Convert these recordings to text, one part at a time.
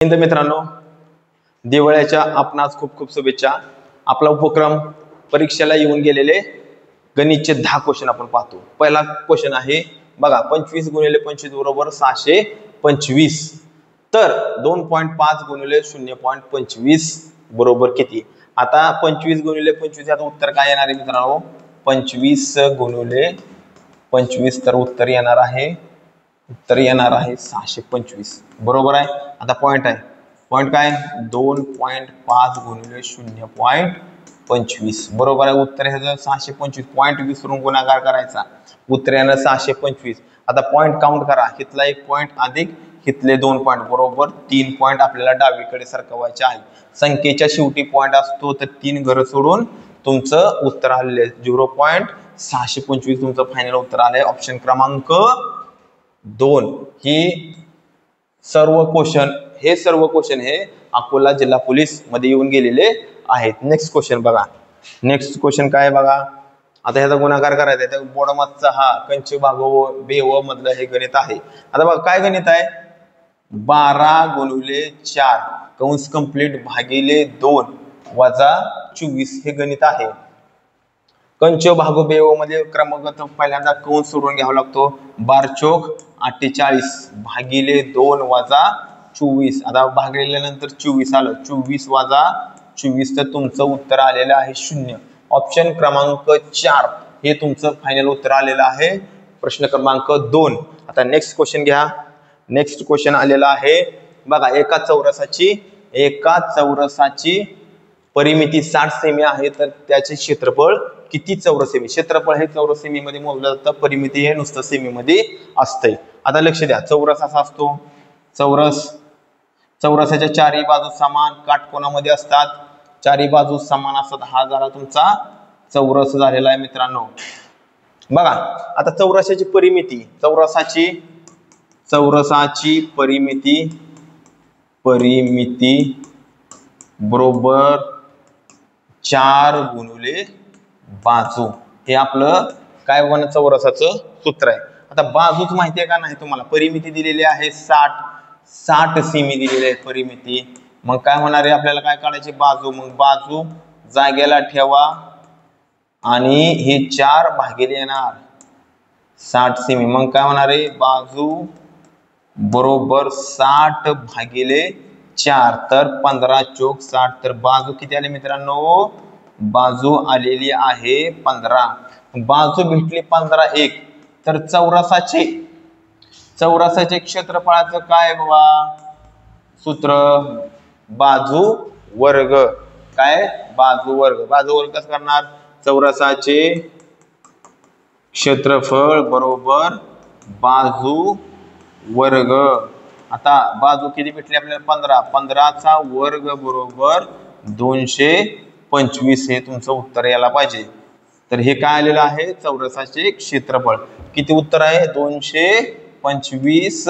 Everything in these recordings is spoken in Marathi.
हिंद मित्रांनो, दिवाळीच्या आपणास खूप खूप शुभेच्छा। आपला उपक्रम परीक्षेला येऊन गेलेले गणितचे 10 क्वेश्चन आपण पाहतो। पहिला क्वेश्चन आहे बघा, 25 गुणिले 25 बरोबर 625, तर 2.5 गुणिले 0.25 बरोबर किती। आता 25 गुणिले 25 याचं उत्तर काय येणार आहे मित्रांनो, 25 गुणिले 25, तर उत्तर येणार आहे 625 बरोबर आहे। आता पॉइंट आहे, पॉइंट काय 2.5 गुणिले 0.25 बरोबर आहे। उत्तर ह्याचं 625, पॉइंट विसरून गुणाकार करायचा, उत्तर येणार 625। आता पॉइंट काउंट करा, इथला एक पॉइंट अधिक इथले 2 पॉइंट बरोबर 3 पॉइंट आपल्याला डावीकडे सरकवायचे आहे। संख्येच्या शेवटी पॉइंट असतो, तर 3 घर सोडून तुमचं उत्तर आलेले 0.625 तुमचं फायनल उत्तर आलंय, ऑप्शन क्रमांक 2। ही सर्व क्वेश्चन हे अकोला जिल्हा पोलीस मध्ये येऊन गेलेले आहेत। नेक्स्ट क्वेश्चन बघा, नेक्स्ट क्वेश्चन काय बघा, आता ह्याचा गुणाकार करायचा आहे, बोडमागचा हा कंच भागो बेव मधलं हे गणित आहे। आता बघा काय गणित आहे, 12 गुणिले 4 कंस कंप्लीट भागिले 2 वजा 24 हे गणित आहे। कंच भागो बेव मध्ये क्रमांक पहिल्यांदा कंस सोडून घ्यावा लागतो, 12 चौक 48 भागिले 2 वजा 24, आता भागलेल्यानंतर 24 आलं, 24 वजा 24, तर तुमचं उत्तर आलेलं आहे 0। ऑप्शन क्रमांक 4 हे तुमचं फायनल उत्तर आलेलं आहे, प्रश्न क्रमांक 2। आता नेक्स्ट क्वेश्चन घ्या, नेक्स्ट क्वेश्चन आलेला आहे बघा, एका चौरसाची परिमिती 60 सेमी आहे, तर त्याचे क्षेत्रफळ किती चौरस सेमी। क्षेत्रफळ हे चौरस सेमी मध्ये मोजलं जातं, परिमिती हे नुसतं सेमी मध्ये असते। आता लक्ष द्या, चौरस असा असतो, चौरसाच्या चारही बाजू समान काटकोनामध्ये असतात, चारही बाजू समान असतात, हा झाला तुमचा चौरस झालेला आहे मित्रांनो। बघा आता चौरसाची परिमिती बरोबर 4 गुणिले बाजू, हे आपलं काय बन चौरसाचं सूत्र आहे। आता बाजूच माहिती आहे का नाही तुम्हाला, परिमिती दिलेली आहे 60 सेमी दिलेली आहे परिमिती, मग काय होणार आहे आपल्याला काय काढायची बाजू, मग बाजू जागेला ठेवा आणि हे 4 भागिले येणार 60 सेमी, मग काय होणार आहे बाजू बरोबर 60 भागिले 4, तर 15 चौक 60, तर बाजू किती आली मित्रांनो, बाजू आलेली आहे 15, बाजू भेटली 15 1, तर चौरसाचे क्षेत्रफळाचं काय बाबा सूत्र, बाजू वर्ग, काय बाजू वर्ग कसं करणार, चौरसाचे क्षेत्रफळ बरोबर बाजू वर्ग। आता बाजू किती भेटली आपल्याला 15 चा वर्ग बरोबर 225 हे तुमचं उत्तर यायला पाहिजे। तर हे काय आलेलं आहे, चौरसाचे क्षेत्रफळ किती उत्तर आहे 225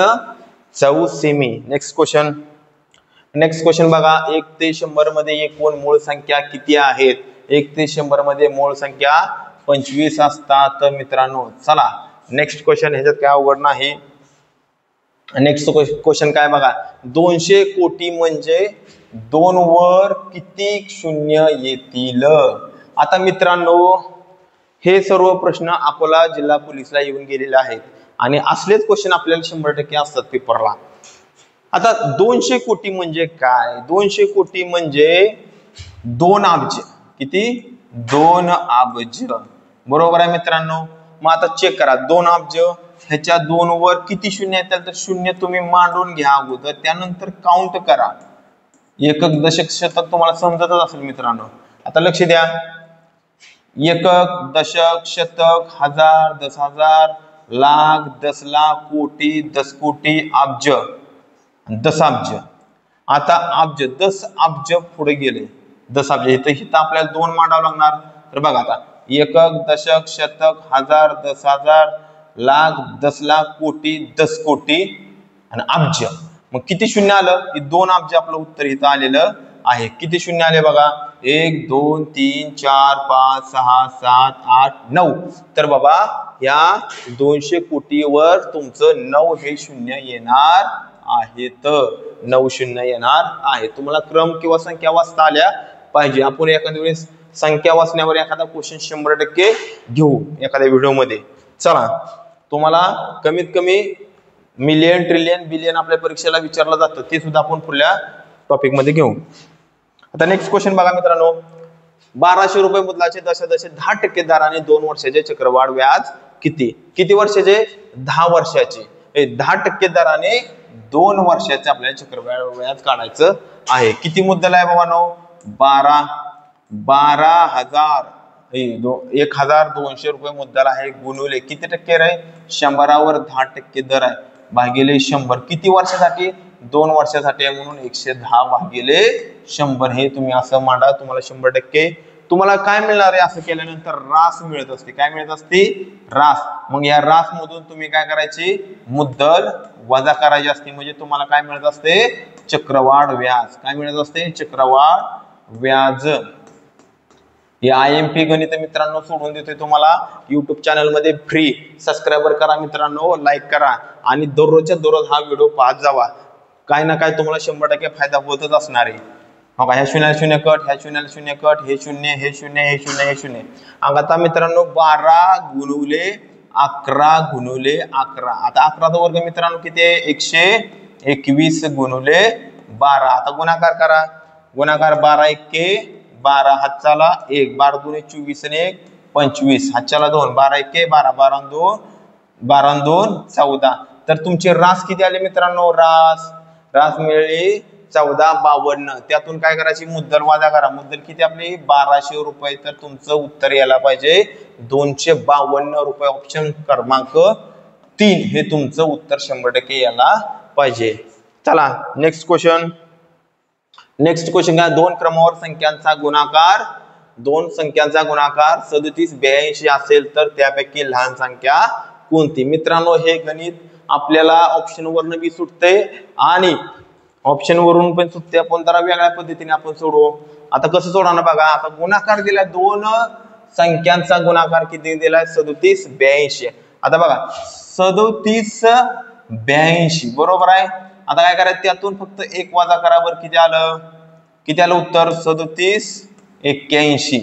चौरस सेमी। नेक्स्ट क्वेश्चन बघा, 1 ते 100 मध्ये एकूण मूळ संख्या किती आहेत। 1 ते 100 मध्ये मूळ संख्या 25 असतात मित्रांनो। चला नेक्स्ट क्वेश्चन, ह्याच्यात काय अवघड नाही। नेक्स्ट क्वेश्चन काय बघा, 200 कोटी म्हणजे 2 वर किती शून्य येतील। आता मित्रांनो हे सर्व प्रश्न अकोला जिल्हा पोलीसला येऊन गेलेले आहेत आणि असलेच क्वेश्चन आपल्याला 100% असतात पेपरला। आता 200 कोटी म्हणजे काय, 200 कोटी म्हणजे 2 अब्ज, किती 2 अब्ज बरोबर आहे मित्रांनो। मग आता चेक करा, 2 अब्ज ह्याच्या 2 वर किती शून्य येतील, तर शून्य तुम्ही मांडून घ्या अगोदर, त्यानंतर काउंट करा, एकक दशक शतक तुम्हाला समजतच असेल मित्रांनो। आता लक्ष द्या, एकक दशक शतक हजार 10,000 लाख 10 लाख कोटी 10 कोटी अब्ज 10 अब्ज। आता अब्ज 10 अब्ज पुढे गेले, 10 अब्ज इथं आपल्याला 2 मांडावं लागणार। तर बघा आता एकक दशक शतक हजार 10,000 लाख 10 लाख कोटी 10 कोटी आणि अब्ज, मग किती शून्य आलं, 2 अब्ज आपलं उत्तर इथं आलेलं आहे। किती शून्य आले बघा, 1 2 3 4 5 6 7 8 9, तर बाबा या 200 कोटीवर तुमचं 9 हे शून्य येणार आहेत, 9 शून्य येणार आहे. तुम्हाला क्रम किंवा संख्या वाचता आल्या पाहिजे. आपण एखाद्या वेळेस संख्या वाचण्यावर एखादा क्वेश्चन 100% घेऊ एखाद्या व्हिडिओमध्ये. चला, तुम्हाला कमीत कमी मिलियन, ट्रिलियन, बिलियन आपल्या परीक्षेला विचारलं जातं, ते सुद्धा आपण पुढल्या टॉपिक मध्ये घेऊ. आता नेक्स्ट क्वेश्चन बघा मित्रांनो, 1200 रुपये मुद्दलाचे दशांश 10% दराने 2 वर्षाचे चक्रवाढ व्याज किती? किती वर्षाचे? 10 वर्षाचे. 10% दराने 2 वर्षाचे आपल्याला चक्रवाढ व्याज काढायचं आहे. किती मुद्दल आहे बाबांनो? 12,000 1200 रुपये मुद्दल आहे, गुणुले किती टक्के आहे? 100वर 10% दर आहे, भागिले 100. किती वर्षासाठी? 2 वर्षासाठी आहे, म्हणून 110 भागिले 100. हे तुम्ही असं मांडा, तुम्हाला 100%. तुम्हाला काय मिळणार आहे? असं केल्यानंतर रास मिळत असते. काय मिळत असते? रास. मग या रास मधून तुम्ही काय करायची? मुद्दल वजा करायची असते, म्हणजे तुम्हाला काय मिळत असते? चक्रवाढ व्याज. काय मिळत असते? चक्रवाढ व्याज. या IMP गणित मित्रांनो सोडून देतोय तुम्हाला YouTube चॅनल मध्ये फ्री. सबस्क्राईबर करा मित्रांनो, लाईक करा आणि दररोजच्या दररोज हा व्हिडिओ पाहत जावा. काय ना काय तुम्हाला 100% फायदा होतच असणार आहे. बघा, ह्या 0 0 कट, ह्या 0 0 कट, हे 0 हे 0 हे 0 हे 0. आता मित्रांनो 12 गुणुले 11 गुणुले 11. आता 11चा वर्ग मित्रांनो किती आहे? 121 गुणुले 12. आता गुणाकार करा. गुणाकार 12 एके 12, हातचाला 1, 12 दुने 24 आणि 1 25, हातचाला 2, 12 एके 12, 12 2 12 2 14. तर तुमचे रास किती आले मित्रांनो? रास मिळाले 1452. त्यातून काय करायची? मुद्दल वजा करा. मुद्दल किती आपली? 1200 रुपये. तर तुमचं उत्तर यायला पाहिजे 252 रुपये. ऑप्शन क्रमांक 3 हे तुमचं उत्तर 100% यायला पाहिजे. चला नेक्स्ट क्वेश्चन. नेक्स्ट क्वेश्चन काय? 2 क्रमावर संख्यांचा गुणाकार 37 82 असेल तर त्यापैकी लहान संख्या कोणती? मित्रांनो हे गणित आपल्याला ऑप्शन वरून बी सुटते आणि ऑप्शन वरून पण सुटते. आपण जरा वेगळ्या पद्धतीने आपण सोडवू. आता कसं सोडवणार बघा. आता गुणाकार दिला, 2 संख्यांचा गुणाकार किती दिलाय? 37 82. आता बघा 37 82 बरोबर आहे. आता काय करायचं? त्यातून फक्त 1 वजा करा. बरं किती आलं? किती आलं उत्तर? 37 81.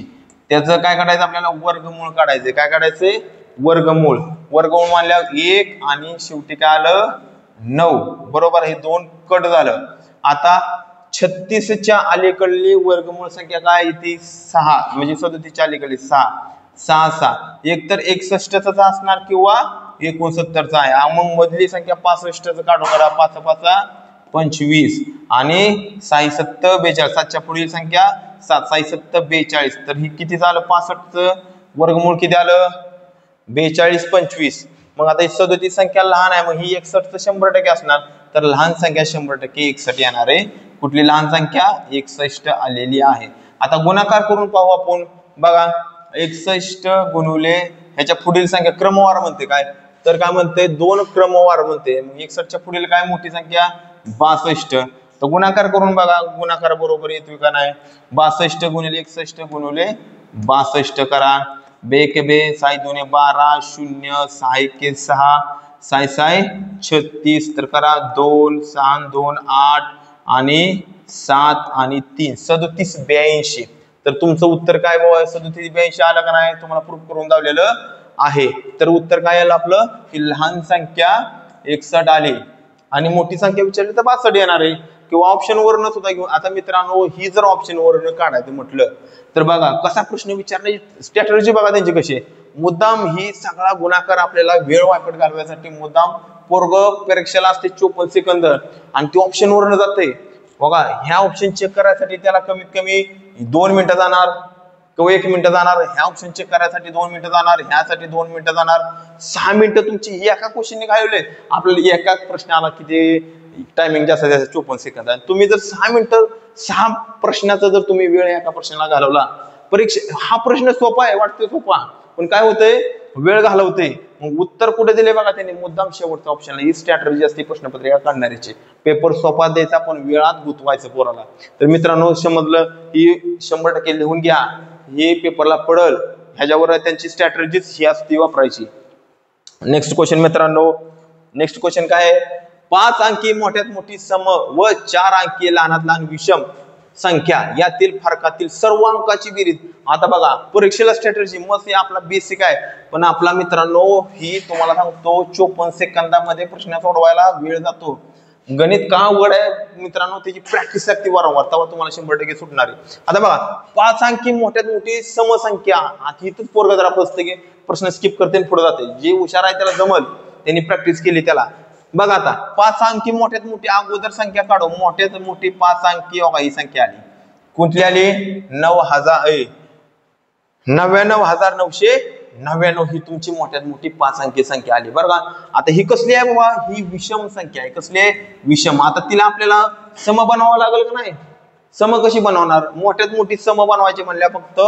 त्याचं काय काढायचं? आपल्याला वर्गमूळ काढायचे. काय काढायचे? वर्गमूळ. वर्गमूळ मानल्यावर 1 आणि शेवटी काय आलं? 9 बरोबर. हे 2 कट झालं. आता 36च्या अलीकडली वर्गमूळ संख्या काय येते? 6. म्हणजे 37च्या अलीकडली 6 6 6. एक तर 61चा असणार किंवा 69चा आहे. मग मधली संख्या 65चं काढून काढा. 5 5 25 आणि 6 7 42. 7च्या पुढील संख्या 7 6 7 42. तर ही किती झालं? 65चं वर्गमूळ किती आलं? 42 25. मग आता ही 37 संख्या लहान आहे, मग ही 61 100% असणार. तर लहान संख्या 100% 61 येणार आहे. कुठली लहान संख्या? 61 आलेली आहे. आता गुणाकार करून पाहू आपण. बघा 61 गुणुले ह्याच्या पुढील संख्या क्रमवार म्हणते. काय तर काय म्हणते? 2 क्रमवार म्हणते. 61च्या पुढील काय मोठी संख्या? 62. तर गुणाकार करून बघा. गुणाकार बरोबर येतो का नाही? 62 गुणिले 61 गुणिले 62 करा. 2 के 2 6 2 12 0 6 1 6 6 6 36. तर करा 2 6 2 8 आणि 7 आणि 3 37 82. तर तुमचं उत्तर काय बाबा? 37 82 आलं का नाही? तुम्हाला प्रूफ करून दावलेलं आहे. तर उत्तर काय आलं आपलं? की लहान संख्या 61 आली आणि मोठी संख्या विचारली तर 62 येणार आहे. किंवा ऑप्शन वरून सुद्धा घेऊन. आता मित्रांनो ही जर ऑप्शन वरून काढायचं म्हटलं तर बघा कसा प्रश्न विचारण्याची स्ट्रॅटेजी बघा त्यांची कशी. मुद्दाम ही सगळा गुणाकार आपल्याला वेळ वापट घालवण्यासाठी मुद्दाम पोरग परीक्षेला असते 54 सेकंद आणि ती ऑप्शन वरून जाते. बघा ह्या ऑप्शन चेक करायसाठी त्याला कमीत कमी 2 मिनिटं जाणार किंवा 1 मिनिट जाणार. ह्या ऑप्शन चेक करायसाठी 2 मिनिटं जाणार. ह्यासाठी 2 मिनिटं जाणार. 6 मिनिटं तुमची ही एका क्वेश्चनने घालवले. आपल्याला एका प्रश्नाला किती टायमिंग जास्त 54 सेकंद. तुम्ही जर 6 मिनिटं 6 प्रश्नाचा जर तुम्ही वेळ एका प्रश्नाला घालवला. परीक्षा हा प्रश्न सोपा आहे, वाटतोय सोपा, पण काय होतंय? वेळ घालवते. मग उत्तर कुठे दिले बघा त्यांनी? मुद्दाम शेवटच्या ऑप्शनला. ही स्ट्रॅटेजी असते प्रश्नपत्रिका काढणाऱ्याची. पेपर सोपा द्यायचा पण वेळात गुंतवायचं पोराला. तर मित्रांनो समजलं ही 100% लिहून घ्या. हे पेपरला पडल ह्याच्यावर त्यांची स्ट्रॅटेजीच ही असती वापरायची. नेक्स्ट क्वेश्चन मित्रांनो. नेक्स्ट क्वेश्चन काय आहे? 5 अंकी मोठ्यात मोठी सम व 4 अंकी लहानात लहान विषम संख्या यातील फरकातील सर्व अंकाची बेरीज. आता बघा परीक्षेला स्ट्रॅटेजी मस्त आपला बेसिक आहे, पण आपला मित्रांनो ही तुम्हाला सांगतो 54 सेकंदामध्ये प्रश्न सोडवायला वेळ जातो. गणित का अवघड आहे मित्रांनो, त्याची प्रॅक्टिस लागते वारंवार, तेव्हा तुम्हाला 100% सुटणार आहे. आता बघा 5 अंकी मोठ्यात मोठी समसंख्या, आता इथंच पोरग जरा फसते की प्रश्न स्किप करते पुढे जाते. जे हुशार आहे त्याला जमल, त्यांनी प्रॅक्टिस केली त्याला. बघा आता 5 अंकी मोठ्यात मोठी अगोदर संख्या काढू. मोठ्यात मोठी 5 अंकी ही संख्या आली, कुठली आली? 99,999 ही तुमची मोठ्यात मोठी 5 अंकी संख्या आली बरं का. आता ही कसली आहे बाबा? ही विषम संख्या आहे. कसली आहे? विषम. आता तिला आपल्याला सम बनवावं लागेल का नाही? सम कशी बनवणार? मोठ्यात मोठी सम बनवायची म्हणल्या फक्त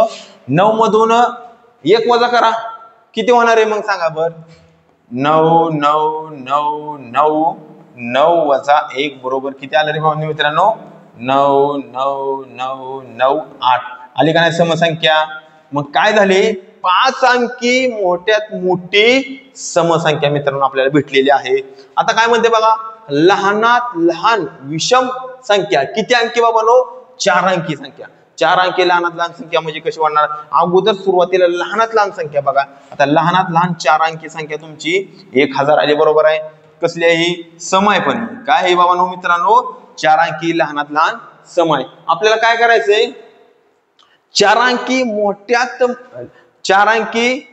9 मधून 1 वजा करा, किती होणार आहे मग सांगा बर? 9 9 9 9 9 वजा 1 बरोबर किती आलं रे बाबा मित्रांनो? 9 9 9 9 8 आली का नाही समसंख्या? मग काय झाली? 5 अंकी मोठ्यात मोठी समसंख्या मित्रांनो आपल्याला भेटलेली आहे. आता काय म्हणते बघा, लहानात लहान विषम संख्या किती अंकी बाबांनो? 4 अंकी संख्या. 4 अंकी लहानात लहान संख्या म्हणजे कशी वाढणार? अगोदर सुरुवातीला लहानात लहान संख्या बघा. आता लहानात लहान 4 अंकी संख्या तुमची 1000 आली बरोबर आहे. कसली आहे ही? सम आहे. पण काय आहे बाबांनो मित्रांनो? 4 अंकी लहानात लहान सम आहे. आपल्याला काय करायचंय? 4 अंकी मोठ्यात 4 अंकी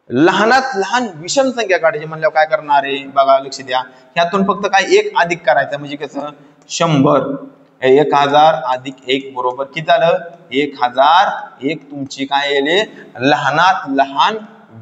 लहानात लहान विषम संख्या काढायची म्हणल्यावर काय करणार आहे बघा, लक्ष द्या. ह्यातून फक्त काय 1 अधिक करायचं म्हणजे कसं? 100. 1000 अधिक 1 बरोबर किती झालं? 1001 तुमची काय येईल? लहानात लहान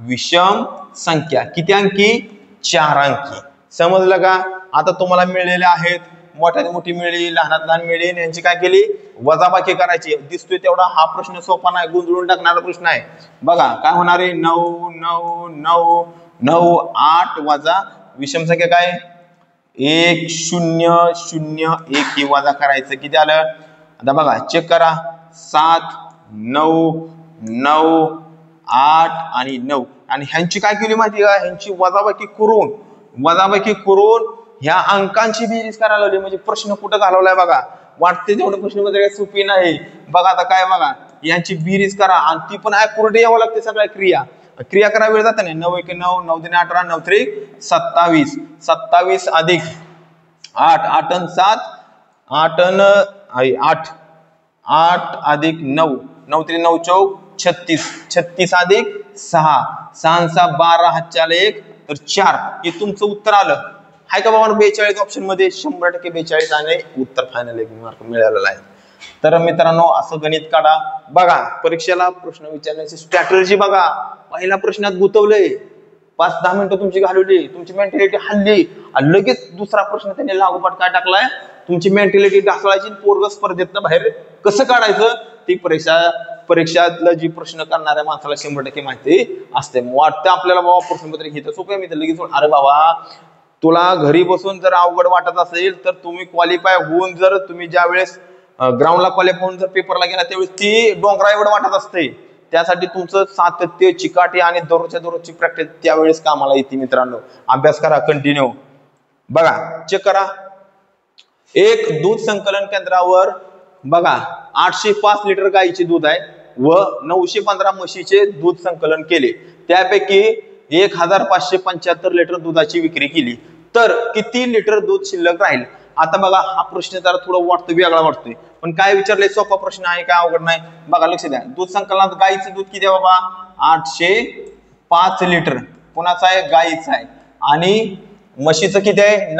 विषम संख्या. किती अंकी? 4 अंकी. समजलं का? आता तुम्हाला मिळलेले आहेत, मोठ्यात मोठी मिळली, लहानात लहान मिळली, यांची काय केली? वजाबाकी करायची. दिसतोय तेवढा हा प्रश्न सोपा नाही, गुंजळून टाकणारा प्रश्न आहे. बघा काय होणार आहे? 9 9 9 9 8 वजा विषम संख्या काय? 1 0 0 1 ही वजा करायचं. किती आलं? आता बघा चेक करा. 7 9 9 8 आणि 9 आणि ह्यांची काय केली माहिती का? ह्यांची वजाबाकी करून ह्या अंकांची बेरीज करायला लावली. म्हणजे प्रश्न कुठं घालवलाय बघा. वाटते तेवढं प्रश्न मध्ये काही सोपी नाही बघा. आता काय बघा, यांची बेरीज करा आणि ती पण ऍक्युरेट यावं लागते. सगळ्या क्रिया करा वेळ जाता नाही. 9 1 9 9 2 18 9 3 27 27 अधिक 8 8 आणि 7 8 8 8 अधिक 9 9 3 9 4 36 36 अधिक 6 6 6 12 हातच्या 1 तर 4 हे तुमचं उत्तर आलं. हाय का बाबा? 42 ऑप्शन मध्ये 100% 42 आणि उत्तर फायनल 1 मार्क मिळालेला आहे. तर मित्रांनो असं गणित काढा. बघा परीक्षेला प्रश्न विचारण्याची स्ट्रॅटेजी बघा. पहिल्या प्रश्नात गुतवलंय, 5-10 मिनिटं तुमची घालवली, तुमची मेंटॅलिटी हल्ली आणि लगेच दुसरा प्रश्न त्यांनी लागोपाठ काय टाकलाय? तुमची मेंटॅलिटी ढासळायची. पोरग स्पर्धेतनं बाहेर कसं काढायचं ती परीक्षातलं जी प्रश्न करणाऱ्या माणसाला 100% माहिती असते. वाटतं आपल्याला बाबा प्रश्नपत्रिका घेतं सोपं आहे, मी तर लगेच अरे बाबा तुला घरी बसून जर अवघड वाटत असेल तर तुम्ही क्वालिफाय होऊन जर तुम्ही ज्या वेळेस ग्राउंडला क्वालिफाय होऊन जर पेपरला गेला त्यावेळेस ती डोंगरा एवढं वाटत असते. त्यासाठी तुमचं सातत्य, चिकाटी आणि दररोजची प्रॅक्टिस त्यावेळेस कामाला येते. मित्रांनो अभ्यास करा कंटिन्यू. बघा चेक करा. एक दूध संकलन केंद्रावर बघा 805 लिटर गाईचे दूध आहे व 915 म्हशीचे दूध संकलन केले. त्यापैकी 1575 लिटर दुधाची विक्री केली तर किती लिटर दूध शिल्लक राहील? आता बघा हा प्रश्न जरा थोडं वाटतं वेगळा वाटतोय, पण काय विचारलंय सोपा प्रश्न आहे, काय अवघड नाही. बघा लक्ष द्या. दूध संकलनात गाईचं दूध किती आहे बाबा? 805 लिटर. कोणाचं आहे? गाईचं आहे. आणि म्हशीचं किती आहे?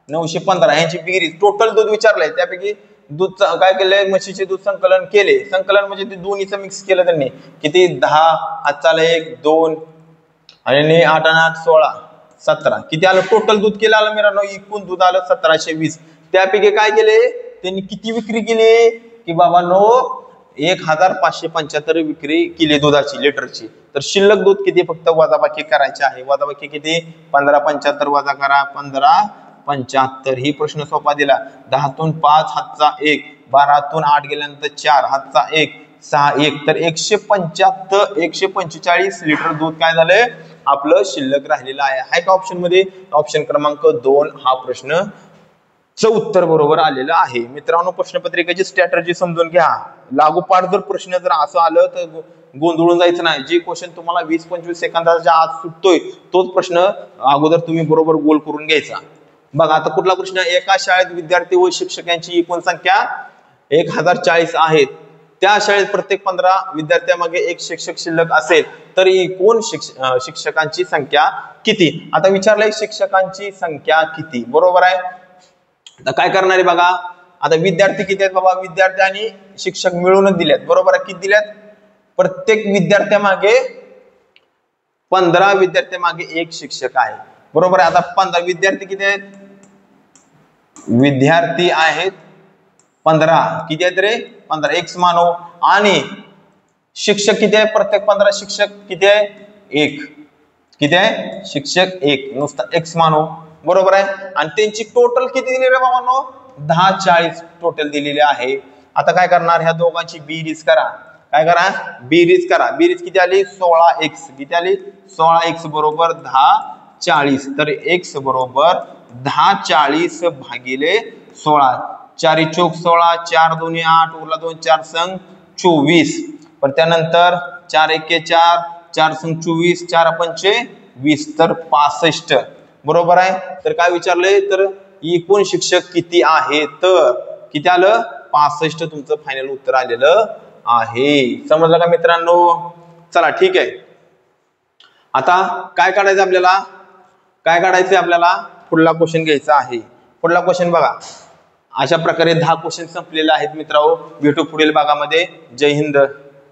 915 यांची बेरीज टोटल दूध विचारलंय. त्यापैकी दूध काय केलंय? म्हशीचे दूध संकलन केले. संकलन म्हणजे ते दोन्हीचं मिक्स केलं त्यांनी. किती? 10 हातचा 1 2 आणि 8 आणि 8 16 17 किती आलं? टोटल दूध केलं आलं मित्रांनो. एकूण दूध आलं 1720. त्यापैकी काय केले त्यांनी? किती विक्री केली? की बाबा नो 1575 विक्री केली दुधाची लिटरची. तर शिल्लक दूध किती? फक्त वजाबाकी करायची आहे. वजाबाकी किती? 1575 वजा करा 1575. ही प्रश्न सोपा दिला. 10तून 5 हातचा 1, 12तून 8 गेल्यानंतर 4 हातचा 1 6 1 तर 145 लिटर दूध काय झालंय? आपलं शिल्लक राहिलेलं आहे का ऑप्शन मध्ये? ऑप्शन क्रमांक 2 हा प्रश्न उत्तर बरोबर आलेलं आहे. मित्रांनो, प्रश्नपत्रिकेची स्ट्रॅटर्जी समजून घ्या. लागोपाठ जर प्रश्न जर असं आलं तर गोंधळून जायचं नाही. जे क्वेश्चन तुम्हाला 20-25 सेकंदाच्या आत सुटतोय तोच प्रश्न अगोदर तुम्ही बरोबर गोल करून घ्यायचा. बघा आता कुठला प्रश्न? एका शाळेत विद्यार्थी व शिक्षकांची एकूण संख्या 1040 आहेत. त्या शाळेत प्रत्येक 15 विद्यार्थ्यांमागे एक शिक्षक शिल्लक असेल तर एकूण शिक्षकांची संख्या किती? आता विचारलंय शिक्षकांची संख्या किती, बरोबर आहे. आता काय करणार आहे बघा, आता विद्यार्थी किती आहेत बाबा? विद्यार्थी आणि शिक्षक मिळूनच दिल्यात, बरोबर आहे. किती दिल्यात? प्रत्येक विद्यार्थ्यामागे 15 विद्यार्थ्यामागे एक शिक्षक आहे, बरोबर आहे. आता 15 विद्यार्थी किती आहेत? विद्यार्थी आहेत 15. किती आहेत रे? 15. एक्स मानो. आणि शिक्षक किती आहे? प्रत्येक 15 शिक्षक किती आहे? 1. किती आहे? शिक्षक 1. नुसता एक्स मानो, बरोबर आहे. आणि त्यांची टोटल किती दिली रे बाबांनो? 1040 टोटल दिलेली आहे. आता काय करणार? ह्या दोघांची बेरीज करा. काय करा? बेरीज करा. बेरीज किती आली? 16x. किती आली? 16x बरोबर 1040. तर x बरोबर 1040 भागिले 16. 4 चौक 16, 4 2 8, उरला 2 4 संग 24. पण त्यानंतर 4 1 4, 4 संग 24, 4 पंचे 20, तर 65, बरोबर आहे. तर काय विचारलंय? तर एकूण शिक्षक किती आहे? तर किती आलं? 65 तुमचं फायनल उत्तर आलेलं आहे. समजलं का मित्रांनो? चला ठीक आहे. आता काय काढायचं आपल्याला? काय काढायचं आपल्याला? पुढला क्वेश्चन घ्यायचा आहे. पुढला क्वेश्चन बघा. अशा प्रकारे 10 क्वेश्चन संपलेले आहेत मित्रांनो. भेटू पुढील भागामध्ये. जय हिंद.